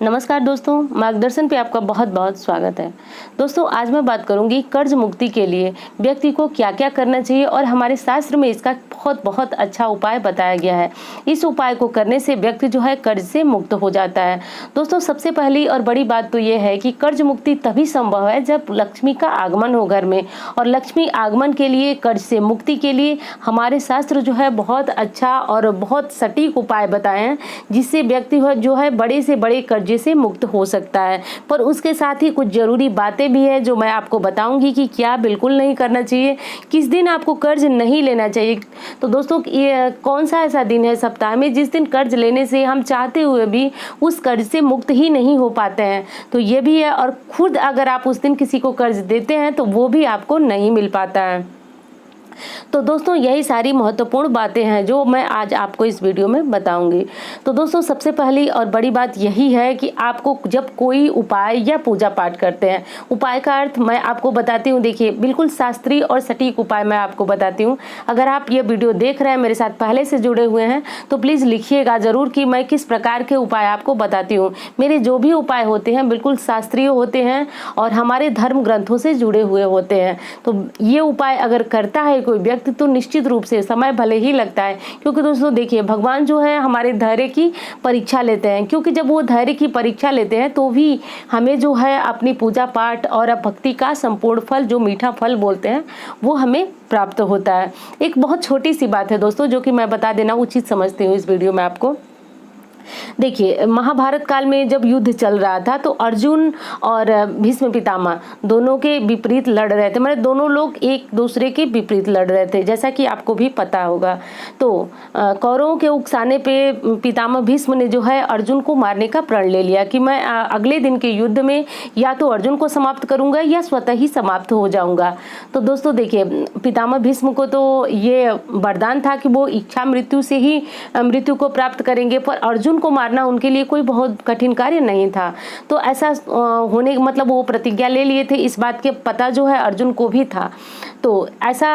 नमस्कार दोस्तों, मार्गदर्शन पे आपका बहुत बहुत स्वागत है। दोस्तों, आज मैं बात करूंगी कर्ज मुक्ति के लिए व्यक्ति को क्या क्या करना चाहिए और हमारे शास्त्र में इसका बहुत बहुत अच्छा उपाय बताया गया है। इस उपाय को करने से व्यक्ति जो है कर्ज से मुक्त हो जाता है। दोस्तों, सबसे पहली और बड़ी बात तो ये है कि कर्ज मुक्ति तभी संभव है जब लक्ष्मी का आगमन हो घर में, और लक्ष्मी आगमन के लिए, कर्ज से मुक्ति के लिए हमारे शास्त्र जो है बहुत अच्छा और बहुत सटीक उपाय बताए हैं, जिससे व्यक्ति जो है बड़े से बड़े कर्ज से मुक्त हो सकता है। पर उसके साथ ही कुछ जरूरी बातें भी है जो मैं आपको बताऊंगी कि क्या बिल्कुल नहीं करना चाहिए, किस दिन आपको कर्ज नहीं लेना चाहिए। तो दोस्तों, ये कौन सा ऐसा दिन है सप्ताह में जिस दिन कर्ज लेने से हम चाहते हुए भी उस कर्ज से मुक्त ही नहीं हो पाते हैं, तो ये भी है। और खुद अगर आप उस दिन किसी को कर्ज देते हैं तो वो भी आपको नहीं मिल पाता है। तो दोस्तों, यही सारी महत्वपूर्ण बातें हैं जो मैं आज आपको इस वीडियो में बताऊंगी। तो दोस्तों, सबसे पहली और बड़ी बात यही है कि आपको जब कोई उपाय या पूजा पाठ करते हैं, उपाय का अर्थ मैं आपको बताती हूँ। देखिए, बिल्कुल शास्त्रीय और सटीक उपाय मैं आपको बताती हूँ। अगर आप ये वीडियो देख रहे हैं, मेरे साथ पहले से जुड़े हुए हैं, तो प्लीज़ लिखिएगा ज़रूर कि मैं किस प्रकार के उपाय आपको बताती हूँ। मेरे जो भी उपाय होते हैं बिल्कुल शास्त्रीय होते हैं और हमारे धर्म ग्रंथों से जुड़े हुए होते हैं। तो ये उपाय अगर करता है कोई व्यक्ति तो निश्चित रूप से समय भले ही लगता है, क्योंकि दोस्तों देखिए, भगवान जो है हमारे धैर्य की परीक्षा लेते हैं, क्योंकि जब वो धैर्य की परीक्षा लेते हैं तो भी हमें जो है अपनी पूजा पाठ और भक्ति का संपूर्ण फल, जो मीठा फल बोलते हैं, वो हमें प्राप्त होता है। एक बहुत छोटी सी बात है दोस्तों जो कि मैं बता देना उचित समझती हूँ इस वीडियो में आपको। देखिए, महाभारत काल में जब युद्ध चल रहा था तो अर्जुन और भीष्म पितामह दोनों के विपरीत लड़ रहे थे, मतलब दोनों लोग एक दूसरे के विपरीत लड़ रहे थे, जैसा कि आपको भी पता होगा। तो कौरवों के उकसाने पे पितामह भीष्म ने जो है अर्जुन को मारने का प्रण ले लिया कि मैं अगले दिन के युद्ध में या तो अर्जुन को समाप्त करूंगा या स्वतः ही समाप्त हो जाऊंगा। तो दोस्तों देखिए, पितामह भीष्म को तो ये वरदान था कि वो इच्छा मृत्यु से ही मृत्यु को प्राप्त करेंगे, पर अर्जुन को मारना उनके लिए कोई बहुत कठिन कार्य नहीं था। तो ऐसा होने मतलब वो प्रतिज्ञा ले लिए थे, इस बात के पता जो है अर्जुन को भी था। तो ऐसा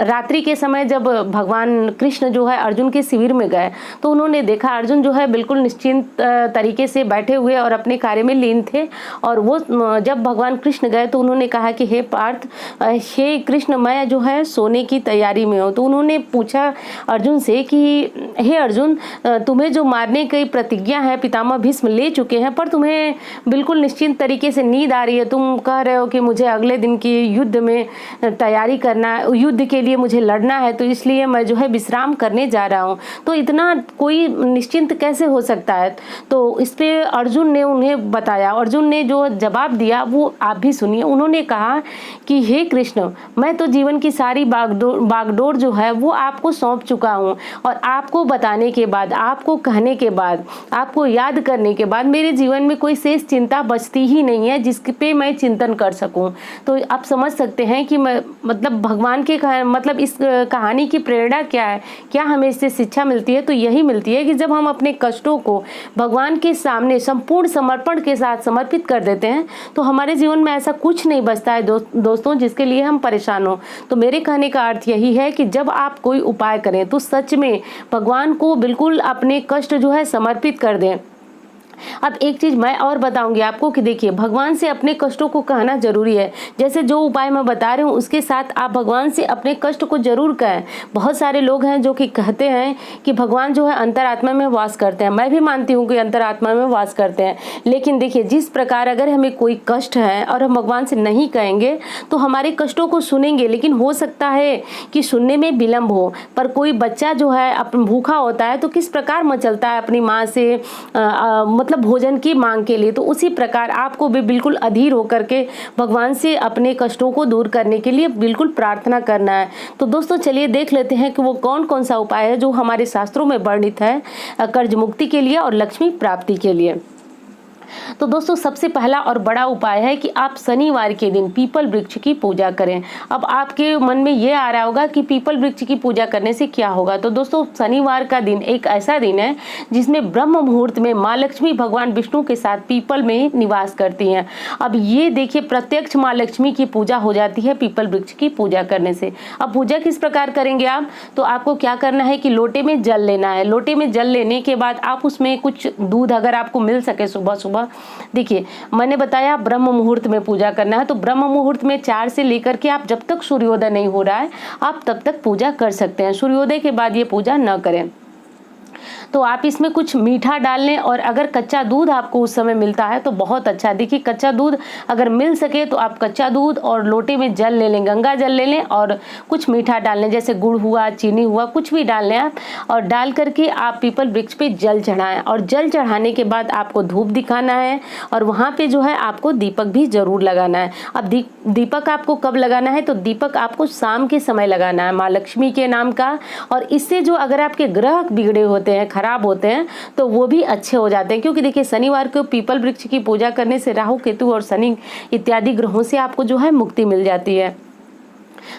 रात्रि के समय जब भगवान कृष्ण जो है अर्जुन के शिविर में गए तो उन्होंने देखा अर्जुन जो है बिल्कुल निश्चिंत तरीके से बैठे हुए और अपने कार्य में लीन थे। और वो जब भगवान कृष्ण गए तो उन्होंने कहा कि हे पार्थ, हे कृष्ण, मैं जो है सोने की तैयारी में हूँ। तो उन्होंने पूछा अर्जुन से कि हे अर्जुन, तुम्हें जो मारने की प्रतिज्ञा है पितामह भीष्म ले चुके हैं, पर तुम्हें बिल्कुल निश्चिंत तरीके से नींद आ रही है। तुम कह रहे हो कि मुझे अगले दिन की युद्ध में तैयारी करना है, युद्ध के लिए मुझे लड़ना है, तो इसलिए मैं जो है विश्राम करने जा रहा हूँ। तो इतना कोई निश्चिंत कैसे हो सकता है? तो इस पे अर्जुन ने उन्हें बताया। अर्जुन ने जो जवाब दिया वो आप भी सुनिए। उन्होंने कहा कि हे कृष्ण, मैं तो जीवन की सारी बागडोर जो है वो आपको सौंप चुका हूँ, और आपको बताने के बाद, आपको कहने के बाद, आपको याद करने के बाद मेरे जीवन में कोई शेष चिंता बचती ही नहीं है जिस पे मैं चिंतन कर सकूं। तो आप समझ सकते हैं कि मैं मतलब भगवान के मतलब इस कहानी की प्रेरणा क्या है, क्या हमें इससे शिक्षा मिलती है? तो यही मिलती है कि जब हम अपने कष्टों को भगवान के सामने संपूर्ण समर्पण के साथ समर्पित कर देते हैं तो हमारे जीवन में ऐसा कुछ नहीं बचता है दोस्तों जिसके लिए हम परेशान हो। तो मेरे कहने का अर्थ यही है कि जब आप कोई उपाय करें तो सच में भगवान को बिल्कुल अपने कष्ट जो है समर्पित कर दें। अब एक चीज मैं और बताऊंगी आपको कि देखिए, भगवान से अपने कष्टों को कहना जरूरी है। जैसे जो उपाय मैं बता रही हूँ उसके साथ आप भगवान से अपने कष्ट को जरूर कहें। बहुत सारे लोग हैं जो कि कहते हैं कि भगवान जो है अंतरात्मा में वास करते हैं। मैं भी मानती हूँ कि अंतरात्मा में वास करते हैं, लेकिन देखिए, जिस प्रकार अगर हमें कोई कष्ट है और हम भगवान से नहीं कहेंगे तो हमारे कष्टों को सुनेंगे, लेकिन हो सकता है कि सुनने में विलंब हो। पर कोई बच्चा जो है अपन भूखा होता है तो किस प्रकार मचलता है अपनी माँ से मतलब भोजन की मांग के लिए, तो उसी प्रकार आपको भी बिल्कुल अधीर होकर के भगवान से अपने कष्टों को दूर करने के लिए बिल्कुल प्रार्थना करना है। तो दोस्तों, चलिए देख लेते हैं कि वो कौन कौन सा उपाय है जो हमारे शास्त्रों में वर्णित है कर्ज मुक्ति के लिए और लक्ष्मी प्राप्ति के लिए। तो दोस्तों, सबसे पहला और बड़ा उपाय है कि आप शनिवार के दिन पीपल वृक्ष की पूजा करें। अब आपके मन में ये आ रहा होगा कि पीपल वृक्ष की पूजा करने से क्या होगा? तो दोस्तों, शनिवार का दिन एक ऐसा दिन है जिसमें ब्रह्म मुहूर्त में माँ लक्ष्मी भगवान विष्णु के साथ पीपल में निवास करती हैं। अब ये देखिए, प्रत्यक्ष माँ लक्ष्मी की पूजा हो जाती है पीपल वृक्ष की पूजा करने से। अब पूजा किस प्रकार करेंगे आप? तो आपको क्या करना है कि लोटे में जल लेना है। लोटे में जल लेने के बाद आप उसमें कुछ दूध अगर आपको मिल सके सुबह सुबह सुबह। देखिए मैंने बताया ब्रह्म मुहूर्त में पूजा करना है, तो ब्रह्म मुहूर्त में 4 से लेकर के आप जब तक सूर्योदय नहीं हो रहा है आप तब तक पूजा कर सकते हैं। सूर्योदय के बाद ये पूजा न करें। तो आप इसमें कुछ मीठा डाल लें, और अगर कच्चा दूध आपको उस समय मिलता है तो बहुत अच्छा। देखिए कच्चा दूध अगर मिल सके तो आप कच्चा दूध और लोटे में जल ले लें, गंगा जल ले लें, और कुछ मीठा डाल लें, जैसे गुड़ हुआ, चीनी हुआ, कुछ भी डाल लें आप, और डाल करके आप पीपल वृक्ष पे जल चढ़ाएं। और जल चढ़ाने के बाद आपको धूप दिखाना है, और वहाँ पे जो है आपको दीपक भी जरूर लगाना है। अब दीपक आपको कब लगाना है, तो दीपक आपको शाम के समय लगाना है माँ लक्ष्मी के नाम का। और इससे जो अगर आपके ग्रह बिगड़े होते हैं, खराब होते हैं, तो वो भी अच्छे हो जाते हैं। क्योंकि देखिए शनिवार को पीपल वृक्ष की पूजा करने से राहु केतु और शनि इत्यादि ग्रहों से आपको जो है मुक्ति मिल जाती है।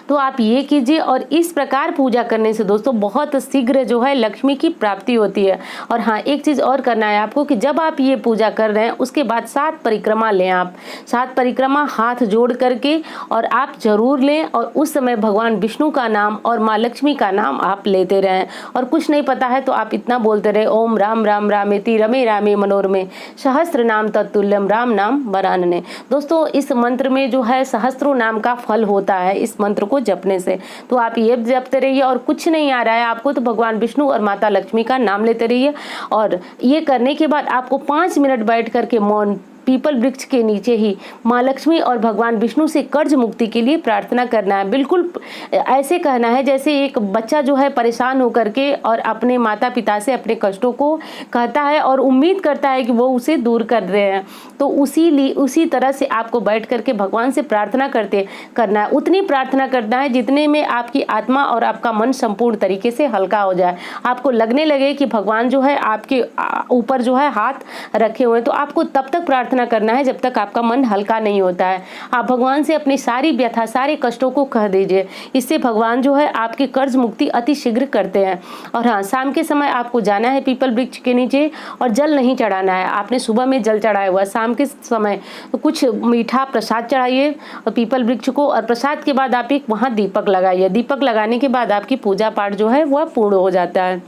तो आप ये कीजिए, और इस प्रकार पूजा करने से दोस्तों बहुत शीघ्र जो है लक्ष्मी की प्राप्ति होती है। और हाँ, एक चीज़ और करना है आपको कि जब आप ये पूजा कर रहे हैं उसके बाद 7 परिक्रमा लें आप। 7 परिक्रमा हाथ जोड़ करके और आप जरूर लें, और उस समय भगवान विष्णु का नाम और माँ लक्ष्मी का नाम आप लेते रहें। और कुछ नहीं पता है तो आप इतना बोलते रहे, ओम राम राम रामेति रमे रामे मनोरमे सहस्त्र नाम तत्तुल्यम राम नाम वरानने। दोस्तों इस मंत्र में जो है सहस्त्रों नाम का फल होता है इस मंत्र को जपने से। तो आप ये जपते रहिए, और कुछ नहीं आ रहा है आपको तो भगवान विष्णु और माता लक्ष्मी का नाम लेते रहिए। और ये करने के बाद आपको 5 मिनट बैठ करके मौन पीपल वृक्ष के नीचे ही माँ लक्ष्मी और भगवान विष्णु से कर्ज मुक्ति के लिए प्रार्थना करना है। बिल्कुल ऐसे कहना है जैसे एक बच्चा जो है परेशान होकर के और अपने माता पिता से अपने कष्टों को कहता है और उम्मीद करता है कि वो उसे दूर कर रहे हैं। तो उसी तरह से आपको बैठ करके भगवान से प्रार्थना करना है। उतनी प्रार्थना करना है जितने में आपकी आत्मा और आपका मन संपूर्ण तरीके से हल्का हो जाए। आपको लगने लगे कि भगवान जो है आपके ऊपर जो है हाथ रखे हुए हैं। तो आपको तब तक प्रार्थना करना है जब तक आपका मन हल्का नहीं होता है। आप भगवान से अपनी सारी व्यथा, सारे कष्टों को कह दीजिए। इससे भगवान जो है आपकी कर्ज मुक्ति अति शीघ्र करते हैं। और हाँ, शाम के समय आपको जाना है पीपल वृक्ष के नीचे, और जल नहीं चढ़ाना है। आपने सुबह में जल चढ़ाया हुआ, शाम के समय तो कुछ मीठा प्रसाद चढ़ाइए पीपल वृक्ष को, और प्रसाद के बाद आप एक वहाँ दीपक लगाइए। दीपक लगाने के बाद आपकी पूजा पाठ जो है वह पूर्ण हो जाता है।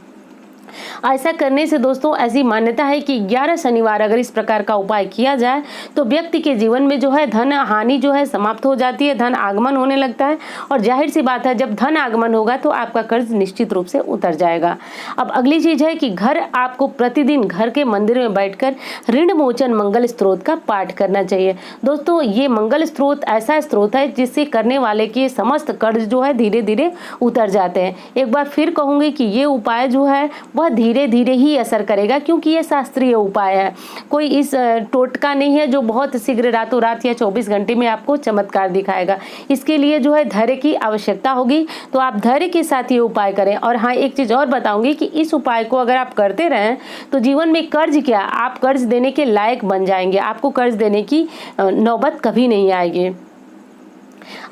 ऐसा करने से दोस्तों ऐसी मान्यता है कि 11 शनिवार अगर इस प्रकार का उपाय किया जाए तो व्यक्ति के जीवन में जो है धन हानि जो है समाप्त हो जाती है, धन आगमन होने लगता है। और जाहिर सी बात है जब धन आगमन होगा तो आपका कर्ज निश्चित रूप से उतर जाएगा। अब अगली चीज है कि घर आपको प्रतिदिन घर के मंदिर में बैठकर ऋण मोचन मंगल स्त्रोत का पाठ करना चाहिए। दोस्तों ये मंगल स्त्रोत ऐसा स्त्रोत है जिससे करने वाले के समस्त कर्ज जो है धीरे धीरे उतर जाते हैं। एक बार फिर कहूंगी कि ये उपाय जो है वह धीरे धीरे ही असर करेगा, क्योंकि ये शास्त्रीय उपाय है। कोई इस टोटका नहीं है जो बहुत शीघ्र रातों रात या 24 घंटे में आपको चमत्कार दिखाएगा। इसके लिए जो है धैर्य की आवश्यकता होगी। तो आप धैर्य के साथ ये उपाय करें। और हाँ, एक चीज और बताऊंगी कि इस उपाय को अगर आप करते रहें तो जीवन में कर्ज क्या, आप कर्ज देने के लायक बन जाएंगे। आपको कर्ज देने की नौबत कभी नहीं आएगी।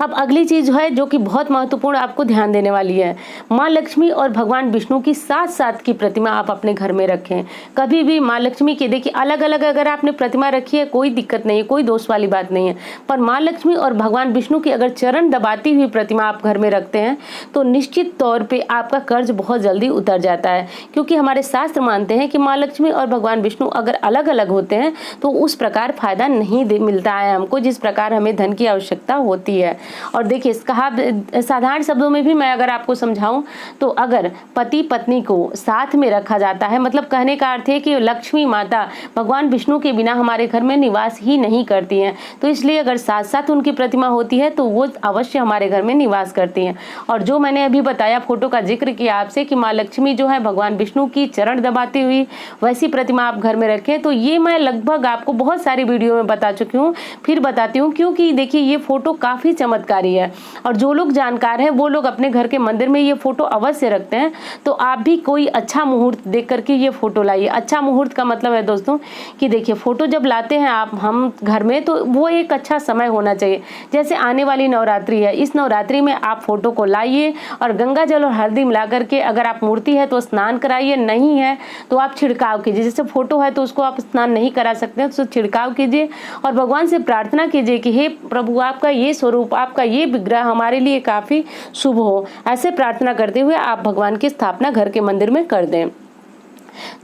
अब अगली चीज है जो कि बहुत महत्वपूर्ण आपको ध्यान देने वाली है, माँ लक्ष्मी और भगवान विष्णु की साथ साथ की प्रतिमा आप अपने घर में रखें। कभी भी माँ लक्ष्मी की देखिए अलग अलग अगर आपने प्रतिमा रखी है कोई दिक्कत नहीं है, कोई दोष वाली बात नहीं है, पर माँ लक्ष्मी और भगवान विष्णु की अगर चरण दबाती हुई प्रतिमा आप घर में रखते हैं तो निश्चित तौर पर आपका कर्ज बहुत जल्दी उतर जाता है। क्योंकि हमारे शास्त्र मानते हैं कि माँ लक्ष्मी और भगवान विष्णु अगर अलग अलग होते हैं तो उस प्रकार फायदा नहीं मिलता है हमको जिस प्रकार हमें धन की आवश्यकता होती है। और देखिए कहा साधारण शब्दों में भी मैं अगर आपको समझाऊं तो अगर पति पत्नी को साथ में रखा जाता है, मतलब कहने का अर्थ है कि लक्ष्मी माता भगवान विष्णु के बिना हमारे घर में निवास ही नहीं करती हैं। तो इसलिए अगर साथ साथ उनकी प्रतिमा होती है तो वो अवश्य हमारे घर में निवास करती हैं। और जो मैंने अभी बताया फोटो का जिक्र किया आपसे कि माँ लक्ष्मी जो है भगवान विष्णु की चरण दबाती हुई वैसी प्रतिमा आप घर में रखें, तो ये मैं लगभग आपको बहुत सारी वीडियो में बता चुकी हूँ, फिर बताती हूँ। क्योंकि देखिए ये फोटो काफी चमत्कारी है और जो लोग जानकार हैं वो लोग अपने घर के मंदिर में ये फोटो अवश्य रखते हैं। तो आप भी कोई अच्छा मुहूर्त देख करके ये फोटो लाइए। अच्छा मुहूर्त का मतलब है दोस्तों कि देखिए फोटो जब लाते हैं आप हम घर में तो वो एक अच्छा समय होना चाहिए। जैसे आने वाली नवरात्रि है, इस नवरात्रि में आप फोटो को लाइए और गंगा जल और हल्दी मिला करके, अगर आप मूर्ति है तो स्नान कराइए, नहीं है तो आप छिड़काव कीजिए। जैसे फोटो है तो उसको आप स्नान नहीं करा सकते हैं तो छिड़काव कीजिए और भगवान से प्रार्थना कीजिए कि हे प्रभु आपका ये स्वरूप, आपका ये विग्रह हमारे लिए काफी शुभ हो। ऐसे प्रार्थना करते हुए आप भगवान की स्थापना घर के मंदिर में कर दें।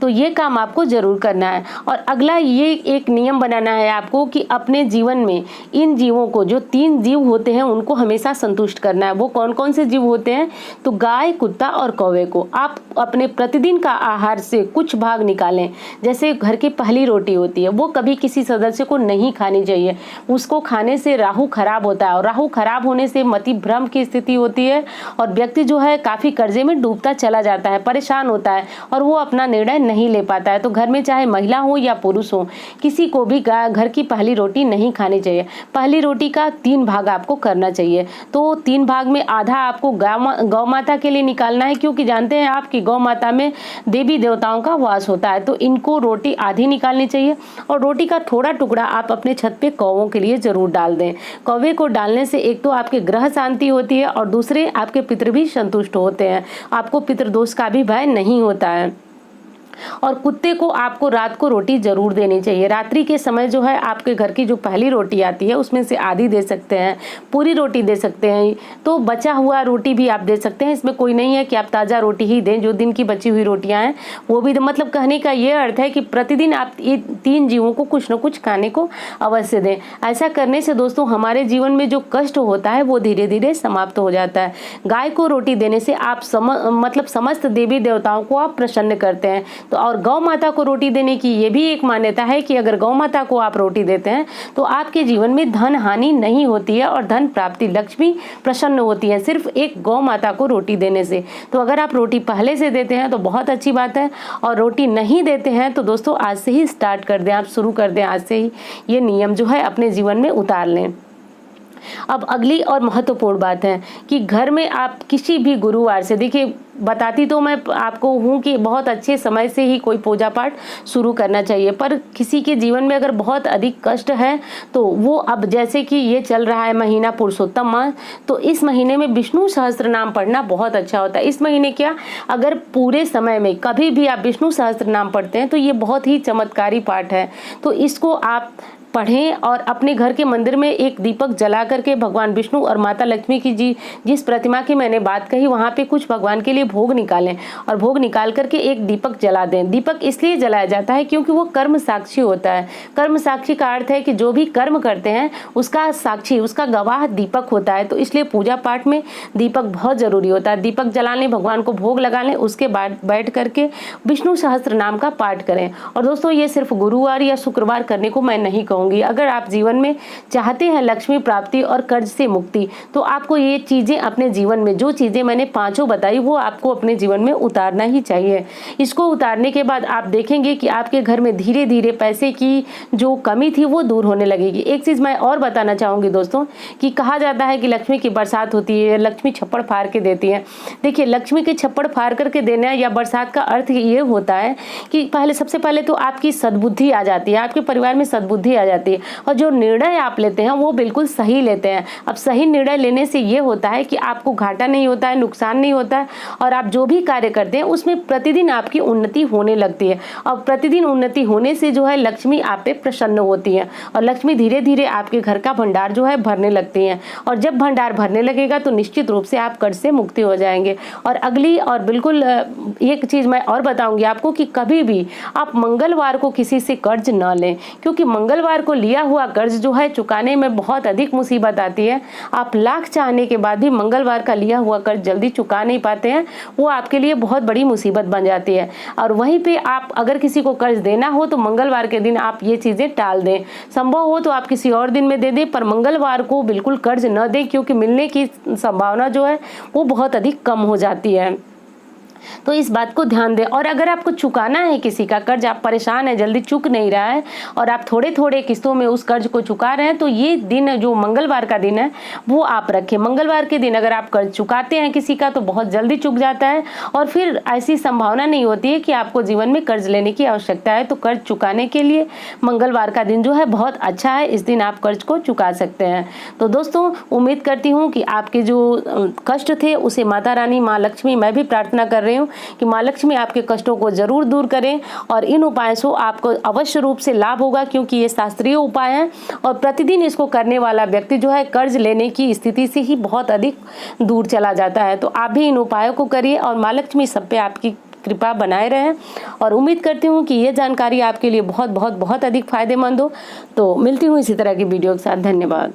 तो ये काम आपको ज़रूर करना है। और अगला ये एक नियम बनाना है आपको कि अपने जीवन में इन जीवों को, जो 3 जीव होते हैं, उनको हमेशा संतुष्ट करना है। वो कौन कौन से जीव होते हैं? तो गाय, कुत्ता और कौवे को आप अपने प्रतिदिन का आहार से कुछ भाग निकालें। जैसे घर की पहली रोटी होती है, वो कभी किसी सदस्य को नहीं खानी चाहिए। उसको खाने से राहु खराब होता है, और राहु खराब होने से मति भ्रम की स्थिति होती है, और व्यक्ति जो है काफ़ी कर्जे में डूबता चला जाता है, परेशान होता है, और वो अपना निर्णय नहीं ले पाता है। तो घर में चाहे महिला हो या पुरुष हो, किसी को भी घर की पहली रोटी नहीं खानी चाहिए। पहली रोटी का 3 भाग आपको करना चाहिए। तो 3 भाग में आधा आपको गौ माता के लिए निकालना है, क्योंकि जानते हैं आप कि गौ माता में देवी देवताओं का वास होता है। तो इनको रोटी आधी निकालनी चाहिए, और रोटी का थोड़ा टुकड़ा आप अपने छत पे कौवों के लिए जरूर डाल दें। कौवे को डालने से एक तो आपके ग्रह शांति होती है, और दूसरे आपके पितृ भी संतुष्ट होते हैं। आपको पितृदोष का भी भय नहीं होता है। और कुत्ते को आपको रात को रोटी जरूर देनी चाहिए। रात्रि के समय जो है आपके घर की जो पहली रोटी आती है, उसमें से आधी दे सकते हैं, पूरी रोटी दे सकते हैं, तो बचा हुआ रोटी भी आप दे सकते हैं। इसमें कोई नहीं है कि आप ताज़ा रोटी ही दें, जो दिन की बची हुई रोटियां हैं वो भी। मतलब कहने का ये अर्थ है कि प्रतिदिन आप ये 3 जीवों को कुछ न कुछ खाने को अवश्य दें। ऐसा करने से दोस्तों हमारे जीवन में जो कष्ट होता है वो धीरे धीरे समाप्त हो जाता है। गाय को रोटी देने से आप समस्त देवी देवताओं को आप प्रसन्न करते हैं। तो और गौ माता को रोटी देने की ये भी एक मान्यता है कि अगर गौ माता को आप रोटी देते हैं तो आपके जीवन में धन हानि नहीं होती है, और धन प्राप्ति, लक्ष्मी प्रसन्न होती है सिर्फ एक गौ माता को रोटी देने से। तो अगर आप रोटी पहले से देते हैं तो बहुत अच्छी बात है, और रोटी नहीं देते हैं तो दोस्तों आज से ही स्टार्ट कर दें, आप शुरू कर दें, आज से ही ये नियम जो है अपने जीवन में उतार लें। अब अगली और महत्वपूर्ण बात है कि घर में आप किसी भी गुरुवार से, देखिए बताती तो मैं आपको हूँ कि बहुत अच्छे समय से ही कोई पूजा पाठ शुरू करना चाहिए, पर किसी के जीवन में अगर बहुत अधिक कष्ट है तो वो, अब जैसे कि ये चल रहा है महीना पुरुषोत्तम माह, तो इस महीने में विष्णु सहस्त्र नाम पढ़ना बहुत अच्छा होता है। इस महीने क्या, अगर पूरे समय में कभी भी आप विष्णु सहस्त्र नाम पढ़ते हैं तो ये बहुत ही चमत्कारी पाठ है। तो इसको आप पढ़ें, और अपने घर के मंदिर में एक दीपक जला करके भगवान विष्णु और माता लक्ष्मी की जिस प्रतिमा की मैंने बात कही वहाँ पे कुछ भगवान के लिए भोग निकालें, और भोग निकाल करके एक दीपक जला दें। दीपक इसलिए जलाया जाता है क्योंकि वो कर्म साक्षी होता है। कर्म साक्षी का अर्थ है कि जो भी कर्म करते हैं उसका साक्षी, उसका गवाह दीपक होता है। तो इसलिए पूजा पाठ में दीपक बहुत जरूरी होता है। दीपक जला लें, भगवान को भोग लगा लें, उसके बाद बैठ करके विष्णु सहस्त्र नाम का पाठ करें। और दोस्तों ये सिर्फ गुरुवार या शुक्रवार करने को मैं नहीं कहूँगी। अगर आप जीवन में चाहते हैं लक्ष्मी प्राप्ति और कर्ज से मुक्ति, तो आपको ये चीजें अपने जीवन में, जो चीजें मैंने 5 बताई, वो आपको अपने जीवन में उतारना ही चाहिए। इसको उतारने के बाद आप देखेंगे कि आपके घर में धीरे धीरे पैसे की जो कमी थी वो दूर होने लगेगी। एक चीज मैं और बताना चाहूंगी दोस्तों, कि कहा जाता है कि लक्ष्मी की बरसात होती है, लक्ष्मी छप्पड़ फाड़ के देती है। देखिए लक्ष्मी के छप्पड़ फाड़ करके देना या बरसात का अर्थ ये होता है कि सबसे पहले तो आपकी सद्बुद्धि आ जाती है, आपके परिवार में सद्बुद्धि आ जाती है, और जो निर्णय आप लेते हैं वो बिल्कुल सही लेते हैं। अब सही निर्णय लेने से ये होता है कि आपको घाटा नहीं होता है, नुकसान नहीं होता है, और आप जो भी कार्य करते हैं उसमें प्रतिदिन आपकी उन्नति होने लगती है। और प्रतिदिन उन्नति होने से जो है लक्ष्मी आप पे प्रसन्न होती है, और लक्ष्मी धीरे धीरे आपके घर का भंडार जो है भरने लगती है। और जब भंडार भरने लगेगा तो निश्चित रूप से आप कर्ज से मुक्ति हो जाएंगे। और अगली और बिल्कुल एक चीज़ मैं और बताऊंगी आपको कि कभी भी आप मंगलवार को किसी से कर्ज न लें, क्योंकि मंगलवार को लिया हुआ कर्ज जो है चुकाने में बहुत अधिक मुसीबत आती है। आप लाख चाहने के बाद भी मंगलवार का लिया हुआ कर्ज जल्दी चुका नहीं पाते हैं, वो आपके लिए बहुत बड़ी मुसीबत बन जाती है। और वहीं पे आप अगर किसी को कर्ज देना हो तो मंगलवार के दिन आप ये चीज़ें टाल दें। संभव हो तो आप किसी और दिन में दे दें, पर मंगलवार को बिल्कुल कर्ज न दें, क्योंकि मिलने की संभावना जो है वो बहुत अधिक कम हो जाती है। तो इस बात को ध्यान दें। और अगर आपको चुकाना है किसी का कर्ज, आप परेशान है, जल्दी चुक नहीं रहा है, और आप थोड़े थोड़े किस्तों में उस कर्ज को चुका रहे हैं, तो ये दिन जो मंगलवार का दिन है वो आप रखें। मंगलवार के दिन अगर आप कर्ज चुकाते हैं किसी का तो बहुत जल्दी चुक जाता है, और फिर ऐसी संभावना नहीं होती है कि आपको जीवन में कर्ज लेने की आवश्यकता है। तो कर्ज चुकाने के लिए मंगलवार का दिन जो है बहुत अच्छा है, इस दिन आप कर्ज को चुका सकते हैं। तो दोस्तों उम्मीद करती हूँ कि आपके जो कष्ट थे उसे माता रानी माँ लक्ष्मी, मैं भी प्रार्थना कर रही हूँ कि माँ लक्ष्मी आपके कष्टों को जरूर दूर करें, और इन उपायों से आपको अवश्य रूप से लाभ होगा, क्योंकि ये शास्त्रीय उपाय हैं, और प्रतिदिन इसको करने वाला व्यक्ति जो है कर्ज लेने की स्थिति से ही बहुत अधिक दूर चला जाता है। तो आप भी इन उपायों को करिए, और माँ लक्ष्मी सब पे आपकी कृपा बनाए रहें और उम्मीद करती हूँ कि ये जानकारी आपके लिए बहुत बहुत बहुत अधिक फायदेमंद हो। तो मिलती हूँ इसी तरह की वीडियो के साथ। धन्यवाद।